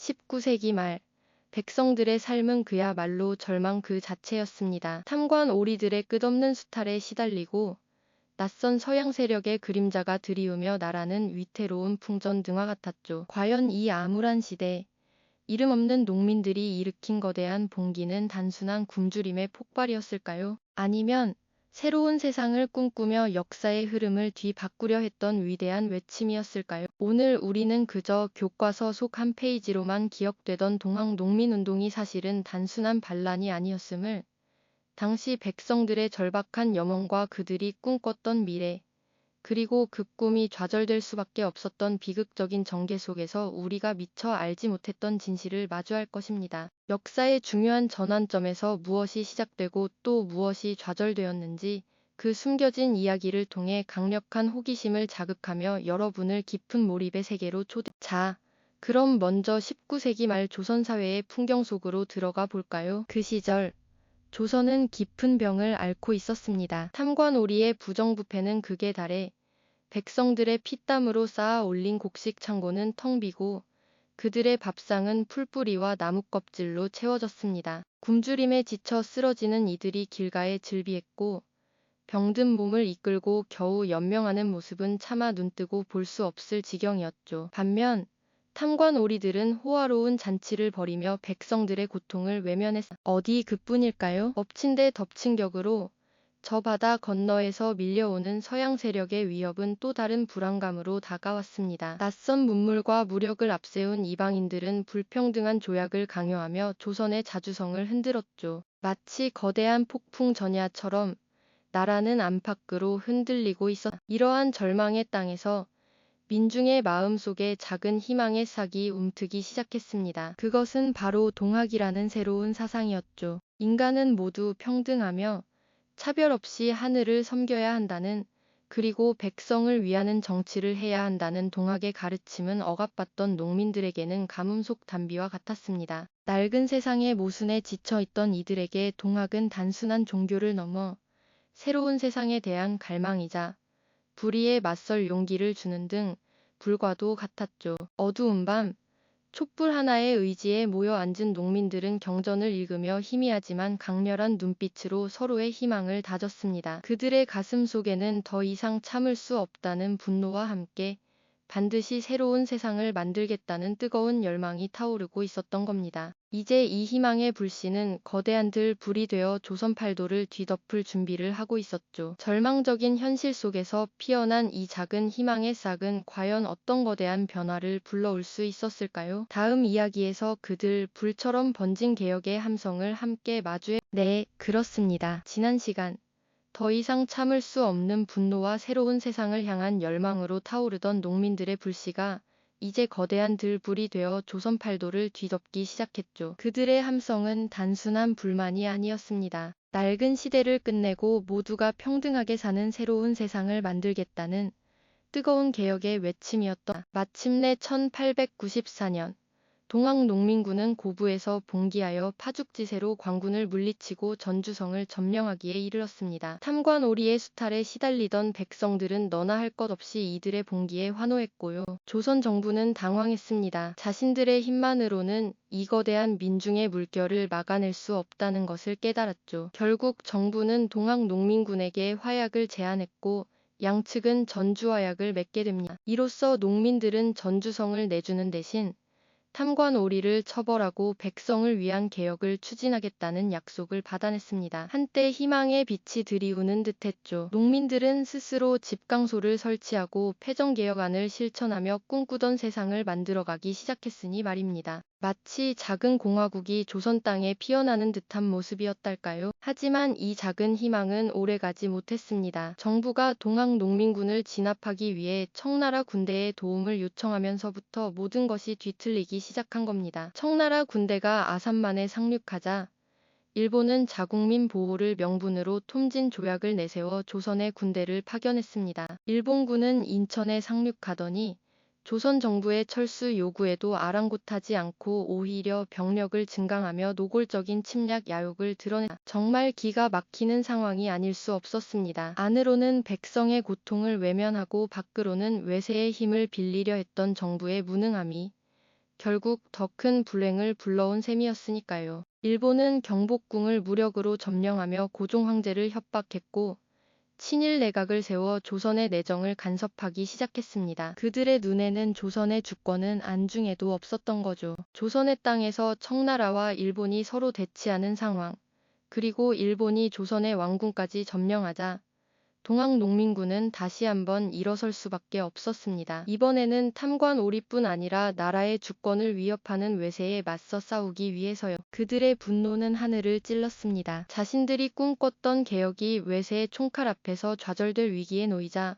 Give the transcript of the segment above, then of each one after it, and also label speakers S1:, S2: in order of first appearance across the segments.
S1: 19세기 말 백성들의 삶은 그야말로 절망 그 자체였습니다. 탐관 오리들의 끝없는 수탈에 시달리고 낯선 서양 세력의 그림자가 드리우며 나라는 위태로운 풍전등화 같았죠. 과연 이 암울한 시대, 이름 없는 농민들이 일으킨 거대한 봉기는 단순한 굶주림의 폭발이었을까요? 아니면 새로운 세상을 꿈꾸며 역사의 흐름을 뒤바꾸려 했던 위대한 외침이었을까요? 오늘 우리는 그저 교과서 속 한 페이지로만 기억되던 동학 농민운동이 사실은 단순한 반란이 아니었음을, 당시 백성들의 절박한 염원과 그들이 꿈꿨던 미래, 그리고 그 꿈이 좌절될 수밖에 없었던 비극적인 전개 속에서 우리가 미처 알지 못했던 진실을 마주할 것입니다. 역사의 중요한 전환점에서 무엇이 시작되고 또 무엇이 좌절되었는지, 그 숨겨진 이야기를 통해 강력한 호기심을 자극하며 여러분을 깊은 몰입의 세계로 자, 그럼 먼저 19세기 말 조선 사회의 풍경 속으로 들어가 볼까요? 그 시절 조선은 깊은 병을 앓고 있었습니다. 탐관오리의 부정부패는 극에 달해 백성들의 피땀으로 쌓아 올린 곡식 창고는 텅 비고 그들의 밥상은 풀뿌리와 나뭇껍질로 채워졌습니다. 굶주림에 지쳐 쓰러지는 이들이 길가에 즐비했고 병든 몸을 이끌고 겨우 연명하는 모습은 차마 눈뜨고 볼 수 없을 지경이었죠. 반면 탐관오리들은 호화로운 잔치를 벌이며 백성들의 고통을 외면했습니다. 어디 그뿐일까요? 엎친 데 덮친 격으로 저 바다 건너에서 밀려오는 서양 세력의 위협은 또 다른 불안감으로 다가왔습니다. 낯선 문물과 무력을 앞세운 이방인들은 불평등한 조약을 강요하며 조선의 자주성을 흔들었죠. 마치 거대한 폭풍 전야처럼 나라는 안팎으로 흔들리고 있었다. 이러한 절망의 땅에서 민중의 마음속에 작은 희망의 싹이 움트기 시작했습니다. 그것은 바로 동학이라는 새로운 사상이었죠. 인간은 모두 평등하며 차별 없이 하늘을 섬겨야 한다는, 그리고 백성을 위하는 정치를 해야 한다는 동학의 가르침은 억압받던 농민들에게는 가뭄 속 단비와 같았습니다. 낡은 세상의 모순에 지쳐있던 이들에게 동학은 단순한 종교를 넘어 새로운 세상에 대한 갈망이자 불의에 맞설 용기를 주는 등 불과도 같았죠. 어두운 밤, 촛불 하나의 의지에 모여 앉은 농민들은 경전을 읽으며 희미하지만 강렬한 눈빛으로 서로의 희망을 다졌습니다. 그들의 가슴 속에는 더 이상 참을 수 없다는 분노와 함께 반드시 새로운 세상을 만들겠다는 뜨거운 열망이 타오르고 있었던 겁니다. 이제 이 희망의 불씨는 거대한 들불이 되어 조선 팔도를 뒤덮을 준비를 하고 있었죠. 절망적인 현실 속에서 피어난 이 작은 희망의 싹은 과연 어떤 거대한 변화를 불러올 수 있었을까요? 다음 이야기에서 그들 불처럼 번진 개혁의 함성을 함께 마주해. 네, 그렇습니다. 지난 시간 더 이상 참을 수 없는 분노와 새로운 세상을 향한 열망으로 타오르던 농민들의 불씨가 이제 거대한 들불이 되어 조선 팔도를 뒤덮기 시작했죠. 그들의 함성은 단순한 불만이 아니었습니다. 낡은 시대를 끝내고 모두가 평등하게 사는 새로운 세상을 만들겠다는 뜨거운 개혁의 외침이었다. 마침내 1894년 동학농민군은 고부에서 봉기하여 파죽지세로 광군을 물리치고 전주성을 점령하기에 이르렀습니다. 탐관오리의 수탈에 시달리던 백성들은 너나 할 것 없이 이들의 봉기에 환호했고요. 조선 정부는 당황했습니다. 자신들의 힘만으로는 이 거대한 민중의 물결을 막아낼 수 없다는 것을 깨달았죠. 결국 정부는 동학농민군에게 화약을 제안했고 양측은 전주화약을 맺게 됩니다. 이로써 농민들은 전주성을 내주는 대신 탐관오리를 처벌하고 백성을 위한 개혁을 추진하겠다는 약속을 받아냈습니다. 한때 희망의 빛이 드리우는 듯했죠. 농민들은 스스로 집강소를 설치하고 패정개혁안을 실천하며 꿈꾸던 세상을 만들어가기 시작했으니 말입니다. 마치 작은 공화국이 조선 땅에 피어나는 듯한 모습이었달까요? 하지만 이 작은 희망은 오래가지 못했습니다. 정부가 동학농민군을 진압하기 위해 청나라 군대의 도움을 요청하면서부터 모든 것이 뒤틀리기 시작한 겁니다. 청나라 군대가 아산만에 상륙하자 일본은 자국민 보호를 명분으로 톰진 조약을 내세워 조선의 군대를 파견했습니다. 일본군은 인천에 상륙하더니 조선 정부의 철수 요구에도 아랑곳하지 않고 오히려 병력을 증강하며 노골적인 침략 야욕을 드러냈다. 정말 기가 막히는 상황이 아닐 수 없었습니다. 안으로는 백성의 고통을 외면하고 밖으로는 외세의 힘을 빌리려 했던 정부의 무능함이 결국 더 큰 불행을 불러온 셈이었으니까요. 일본은 경복궁을 무력으로 점령하며 고종 황제를 협박했고 친일 내각을 세워 조선의 내정을 간섭하기 시작했습니다. 그들의 눈에는 조선의 주권은 안중에도 없었던 거죠. 조선의 땅에서 청나라와 일본이 서로 대치하는 상황, 그리고 일본이 조선의 왕궁까지 점령하자 동학농민군은 다시 한번 일어설 수밖에 없었습니다. 이번에는 탐관 오리뿐 아니라 나라의 주권을 위협하는 외세에 맞서 싸우기 위해서요. 그들의 분노는 하늘을 찔렀습니다. 자신들이 꿈꿨던 개혁이 외세의 총칼 앞에서 좌절될 위기에 놓이자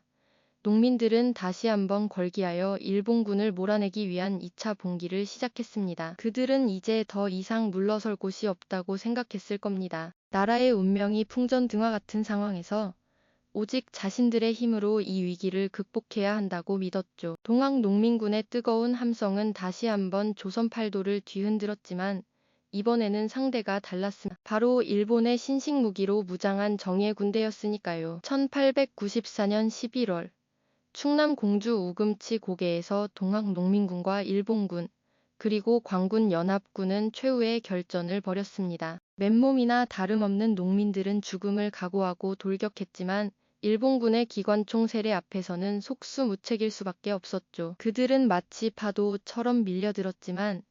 S1: 농민들은 다시 한번 걸기하여 일본군을 몰아내기 위한 2차 봉기를 시작했습니다. 그들은 이제 더 이상 물러설 곳이 없다고 생각했을 겁니다. 나라의 운명이 풍전등화 같은 상황에서 오직 자신들의 힘으로 이 위기를 극복해야 한다고 믿었죠. 동학농민군의 뜨거운 함성은 다시 한번 조선 팔도를 뒤흔들었지만 이번에는 상대가 달랐습니다. 바로 일본의 신식 무기로 무장한 정예 군대였으니까요. 1894년 11월 충남 공주 우금치 고개에서 동학농민군과 일본군 그리고 광군 연합군은 최후의 결전을 벌였습니다. 맨몸이나 다름없는 농민들은 죽음을 각오하고 돌격했지만 일본군의 기관총 세례 앞에서는 속수무책일 수밖에 없었죠. 그들은 마치 파도처럼 밀려들었지만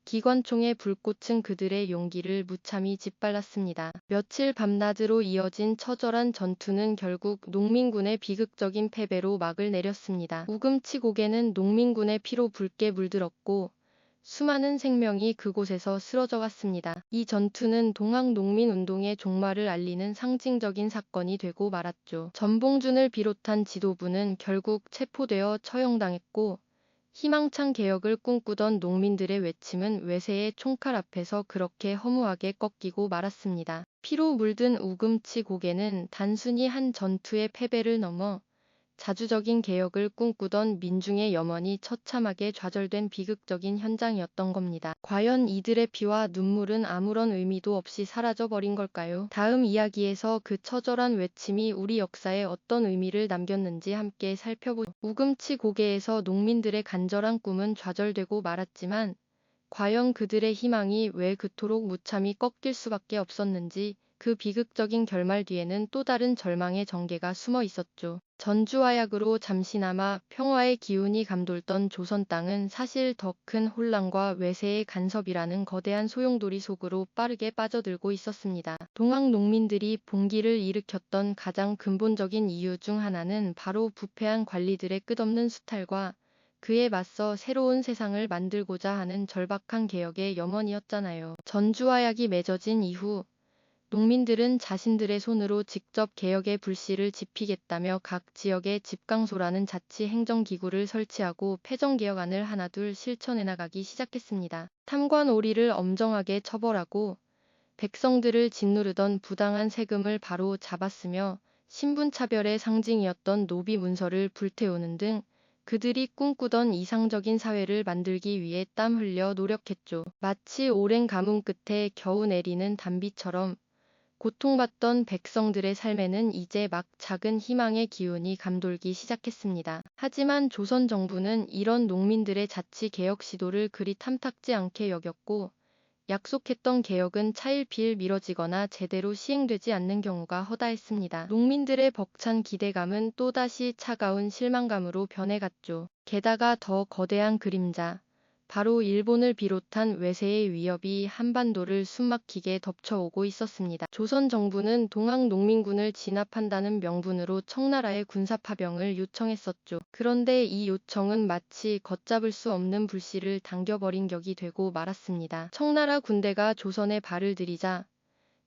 S1: 기관총의 불꽃은 그들의 용기를 무참히 짓밟았습니다. 며칠 밤낮으로 이어진 처절한 전투는 결국 농민군의 비극적인 패배로 막을 내렸습니다. 우금치 고개는 농민군의 피로 붉게 물들었고 수많은 생명이 그곳에서 쓰러져 갔습니다. 이 전투는 동학농민운동의 종말을 알리는 상징적인 사건이 되고 말았죠. 전봉준을 비롯한 지도부는 결국 체포되어 처형당했고 희망찬 개혁을 꿈꾸던 농민들의 외침은 외세의 총칼 앞에서 그렇게 허무하게 꺾이고 말았습니다. 피로 물든 우금치 고개는 단순히 한 전투의 패배를 넘어 자주적인 개혁을 꿈꾸던 민중의 염원이 처참하게 좌절된 비극적인 현장이었던 겁니다. 과연 이들의 피와 눈물은 아무런 의미도 없이 사라져버린 걸까요? 다음 이야기에서 그 처절한 외침이 우리 역사에 어떤 의미를 남겼는지 함께 살펴보죠. 우금치 고개에서 농민들의 간절한 꿈은 좌절되고 말았지만 과연 그들의 희망이 왜 그토록 무참히 꺾일 수밖에 없었는지 그 비극적인 결말 뒤에는 또 다른 절망의 전개가 숨어 있었죠. 전주화약으로 잠시나마 평화의 기운이 감돌던 조선 땅은 사실 더 큰 혼란과 외세의 간섭이라는 거대한 소용돌이 속으로 빠르게 빠져들고 있었습니다. 동학 농민들이 봉기를 일으켰던 가장 근본적인 이유 중 하나는 바로 부패한 관리들의 끝없는 수탈과 그에 맞서 새로운 세상을 만들고자 하는 절박한 개혁의 염원이었잖아요. 전주화약이 맺어진 이후 농민들은 자신들의 손으로 직접 개혁의 불씨를 지피겠다며 각 지역에 집강소라는 자치 행정기구를 설치하고 패정개혁안을 하나둘 실천해 나가기 시작했습니다. 탐관 오리를 엄정하게 처벌하고 백성들을 짓누르던 부당한 세금을 바로 잡았으며 신분차별의 상징이었던 노비 문서를 불태우는 등 그들이 꿈꾸던 이상적인 사회를 만들기 위해 땀 흘려 노력했죠. 마치 오랜 가뭄 끝에 겨우 내리는 단비처럼 고통받던 백성들의 삶에는 이제 막 작은 희망의 기운이 감돌기 시작했습니다. 하지만 조선 정부는 이런 농민들의 자치 개혁 시도를 그리 탐탁지 않게 여겼고 약속했던 개혁은 차일피일 미뤄지거나 제대로 시행되지 않는 경우가 허다했습니다. 농민들의 벅찬 기대감은 또다시 차가운 실망감으로 변해갔죠. 게다가 더 거대한 그림자, 바로 일본을 비롯한 외세의 위협이 한반도를 숨막히게 덮쳐오고 있었습니다. 조선 정부는 동학농민군을 진압한다는 명분으로 청나라의 군사파병을 요청했었죠. 그런데 이 요청은 마치 걷잡을 수 없는 불씨를 당겨버린 격이 되고 말았습니다. 청나라 군대가 조선에 발을 들이자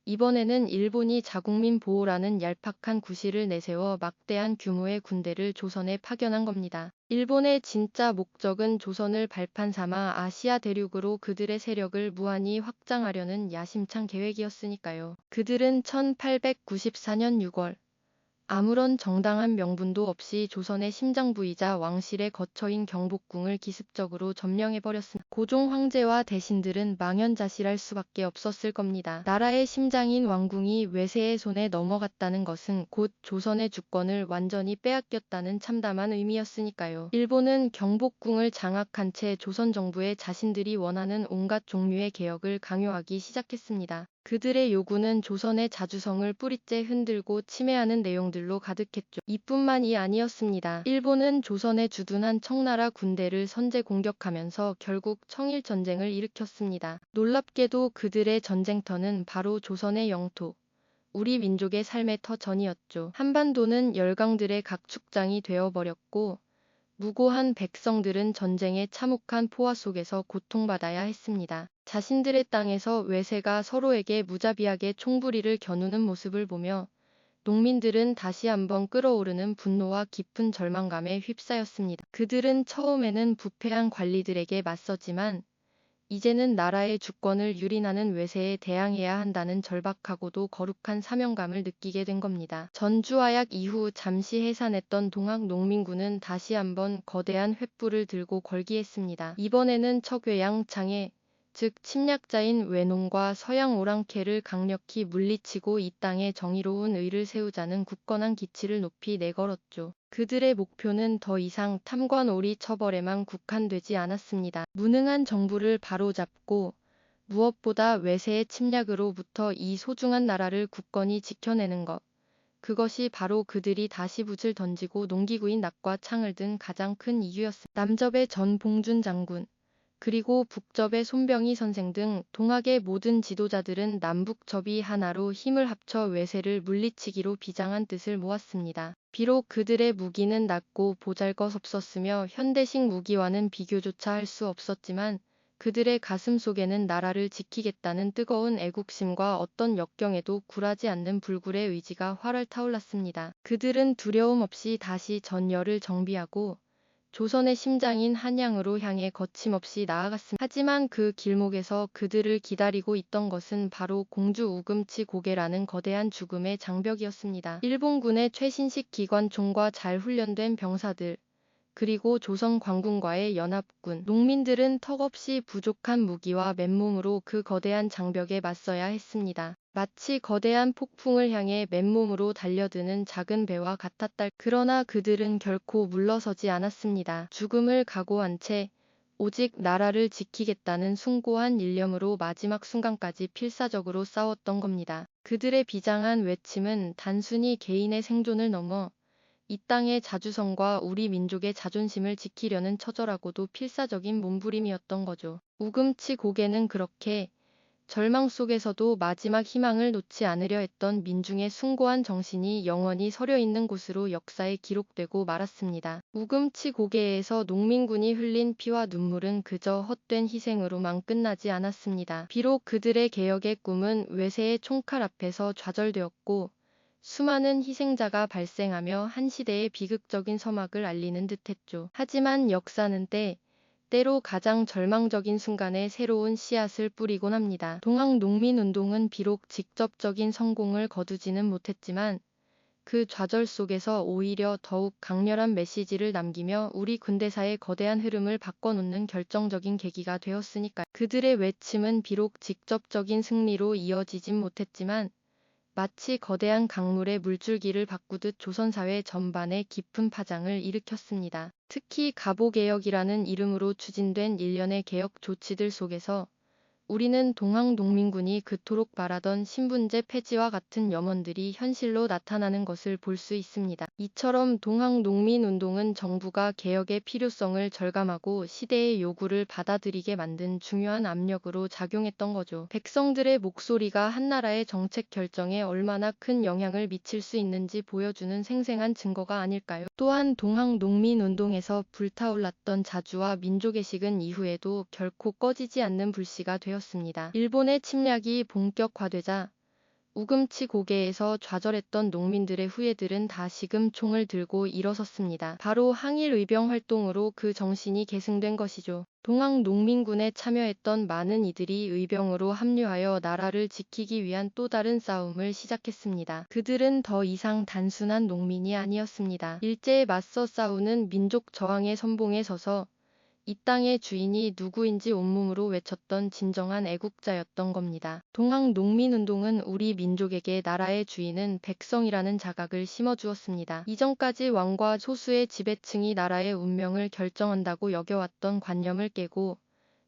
S1: 이번에는 일본이 자국민 보호라는 얄팍한 구실을 내세워 막대한 규모의 군대를 조선에 파견한 겁니다. 일본의 진짜 목적은 조선을 발판 삼아 아시아 대륙으로 그들의 세력을 무한히 확장하려는 야심찬 계획이었으니까요. 그들은 1894년 6월 아무런 정당한 명분도 없이 조선의 심장부이자 왕실의 거처인 경복궁을 기습적으로 점령해버렸습니다. 고종 황제와 대신들은 망연자실할 수밖에 없었을 겁니다. 나라의 심장인 왕궁이 외세의 손에 넘어갔다는 것은 곧 조선의 주권을 완전히 빼앗겼다는 참담한 의미였으니까요. 일본은 경복궁을 장악한 채 조선 정부에 자신들이 원하는 온갖 종류의 개혁을 강요하기 시작했습니다. 그들의 요구는 조선의 자주성을 뿌리째 흔들고 침해하는 내용들로 가득했죠. 이뿐만이 아니었습니다. 일본은 조선의 주둔한 청나라 군대를 선제 공격하면서 결국 청일전쟁을 일으켰습니다. 놀랍게도 그들의 전쟁터는 바로 조선의 영토, 우리 민족의 삶의 터전이었죠. 한반도는 열강들의 각축장이 되어버렸고 무고한 백성들은 전쟁의 참혹한 포화 속에서 고통받아야 했습니다. 자신들의 땅에서 외세가 서로에게 무자비하게 총부리를 겨누는 모습을 보며 농민들은 다시 한번 끓어오르는 분노와 깊은 절망감에 휩싸였습니다. 그들은 처음에는 부패한 관리들에게 맞섰지만 이제는 나라의 주권을 유린하는 외세에 대항해야 한다는 절박하고도 거룩한 사명감을 느끼게 된 겁니다. 전주화약 이후 잠시 해산했던 동학농민군은 다시 한번 거대한 횃불을 들고 걸기했습니다. 이번에는 척외양 창해, 즉 침략자인 외농과 서양 오랑캐를 강력히 물리치고 이 땅에 정의로운 의를 세우자는 굳건한 기치를 높이 내걸었죠. 그들의 목표는 더 이상 탐관오리 처벌에만 국한되지 않았습니다. 무능한 정부를 바로잡고 무엇보다 외세의 침략으로부터 이 소중한 나라를 굳건히 지켜내는 것. 그것이 바로 그들이 다시 붓을 던지고 농기구인 낫과 창을 든 가장 큰 이유였습니다. 남접의 전봉준 장군, 그리고 북접의 손병희 선생 등 동학의 모든 지도자들은 남북접이 하나로 힘을 합쳐 외세를 물리치기로 비장한 뜻을 모았습니다. 비록 그들의 무기는 낮고 보잘것없었으며 현대식 무기와는 비교조차 할 수 없었지만 그들의 가슴 속에는 나라를 지키겠다는 뜨거운 애국심과 어떤 역경에도 굴하지 않는 불굴의 의지가 활활 타올랐습니다. 그들은 두려움 없이 다시 전열을 정비하고 조선의 심장인 한양으로 향해 거침없이 나아갔습니다. 하지만 그 길목에서 그들을 기다리고 있던 것은 바로 공주 우금치 고개라는 거대한 죽음의 장벽이었습니다. 일본군의 최신식 기관총과 잘 훈련된 병사들, 그리고 조선 관군과의 연합군, 농민들은 턱없이 부족한 무기와 맨몸으로 그 거대한 장벽에 맞서야 했습니다. 마치 거대한 폭풍을 향해 맨몸으로 달려드는 작은 배와 같았다. 그러나 그들은 결코 물러서지 않았습니다. 죽음을 각오한 채 오직 나라를 지키겠다는 숭고한 일념으로 마지막 순간까지 필사적으로 싸웠던 겁니다. 그들의 비장한 외침은 단순히 개인의 생존을 넘어 이 땅의 자주성과 우리 민족의 자존심을 지키려는 처절하고도 필사적인 몸부림이었던 거죠. 우금치 고개는 그렇게 절망 속에서도 마지막 희망을 놓지 않으려 했던 민중의 숭고한 정신이 영원히 서려있는 곳으로 역사에 기록되고 말았습니다. 우금치 고개에서 농민군이 흘린 피와 눈물은 그저 헛된 희생으로만 끝나지 않았습니다. 비록 그들의 개혁의 꿈은 외세의 총칼 앞에서 좌절되었고 수많은 희생자가 발생하며 한 시대의 비극적인 서막을 알리는 듯했죠. 하지만 역사는 때로 가장 절망적인 순간에 새로운 씨앗을 뿌리곤 합니다. 동학농민운동은 비록 직접적인 성공을 거두지는 못했지만 그 좌절 속에서 오히려 더욱 강렬한 메시지를 남기며 우리 근대사의 거대한 흐름을 바꿔놓는 결정적인 계기가 되었으니까요. 그들의 외침은 비록 직접적인 승리로 이어지진 못했지만 마치 거대한 강물의 물줄기를 바꾸듯 조선사회 전반에 깊은 파장을 일으켰습니다. 특히 갑오개혁이라는 이름으로 추진된 일련의 개혁 조치들 속에서 우리는 동학농민군이 그토록 바라던 신분제 폐지와 같은 염원들이 현실로 나타나는 것을 볼 수 있습니다. 이처럼 동학농민운동은 정부가 개혁의 필요성을 절감하고 시대의 요구를 받아들이게 만든 중요한 압력으로 작용했던 거죠. 백성들의 목소리가 한 나라의 정책 결정에 얼마나 큰 영향을 미칠 수 있는지 보여주는 생생한 증거가 아닐까요? 또한 동학농민운동에서 불타올랐던 자주와 민족의식은 이후에도 결코 꺼지지 않는 불씨가 되었습니다. 일본의 침략이 본격화되자 우금치 고개에서 좌절했던 농민들의 후예들은 다시금 총을 들고 일어섰습니다. 바로 항일 의병 활동으로 그 정신이 계승된 것이죠. 동학 농민군에 참여했던 많은 이들이 의병으로 합류하여 나라를 지키기 위한 또 다른 싸움을 시작했습니다. 그들은 더 이상 단순한 농민이 아니었습니다. 일제에 맞서 싸우는 민족 저항의 선봉에 서서 이 땅의 주인이 누구인지 온몸으로 외쳤던 진정한 애국자였던 겁니다. 동학 농민운동은 우리 민족에게 나라의 주인은 백성이라는 자각을 심어주었습니다. 이전까지 왕과 소수의 지배층이 나라의 운명을 결정한다고 여겨왔던 관념을 깨고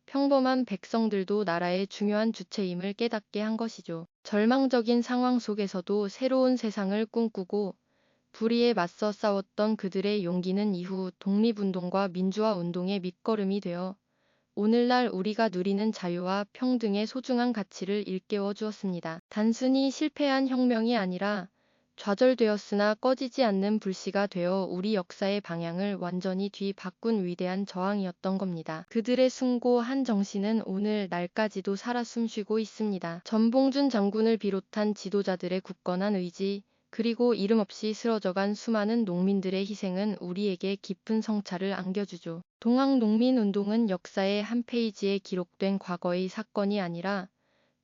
S1: 평범한 백성들도 나라의 중요한 주체임을 깨닫게 한 것이죠. 절망적인 상황 속에서도 새로운 세상을 꿈꾸고 불의에 맞서 싸웠던 그들의 용기는 이후 독립운동과 민주화운동의 밑거름이 되어 오늘날 우리가 누리는 자유와 평등의 소중한 가치를 일깨워 주었습니다. 단순히 실패한 혁명이 아니라 좌절되었으나 꺼지지 않는 불씨가 되어 우리 역사의 방향을 완전히 뒤바꾼 위대한 저항이었던 겁니다. 그들의 숭고한 정신은 오늘 날까지도 살아 숨쉬고 있습니다. 전봉준 장군을 비롯한 지도자들의 굳건한 의지, 그리고 이름 없이 쓰러져간 수많은 농민들의 희생은 우리에게 깊은 성찰을 안겨주죠. 동학 농민운동은 역사의 한 페이지에 기록된 과거의 사건이 아니라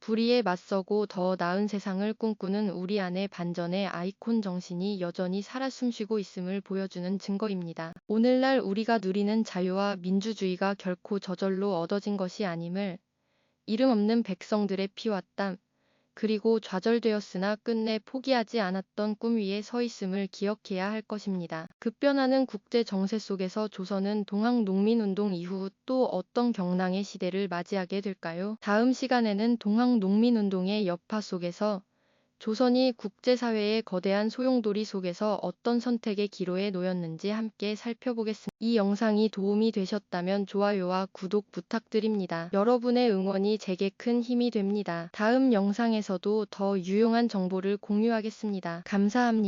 S1: 불의에 맞서고 더 나은 세상을 꿈꾸는 우리 안의 반전의 아이콘 정신이 여전히 살아 숨쉬고 있음을 보여주는 증거입니다. 오늘날 우리가 누리는 자유와 민주주의가 결코 저절로 얻어진 것이 아님을 이름 없는 백성들의 피와 땀, 그리고 좌절되었으나 끝내 포기하지 않았던 꿈 위에 서 있음을 기억해야 할 것입니다. 급변하는 국제 정세 속에서 조선은 동학 농민운동 이후 또 어떤 경랑의 시대를 맞이하게 될까요? 다음 시간에는 동학 농민운동의 여파 속에서 조선이 국제사회의 거대한 소용돌이 속에서 어떤 선택의 기로에 놓였는지 함께 살펴보겠습니다. 이 영상이 도움이 되셨다면 좋아요와 구독 부탁드립니다. 여러분의 응원이 제게 큰 힘이 됩니다. 다음 영상에서도 더 유용한 정보를 공유하겠습니다. 감사합니다.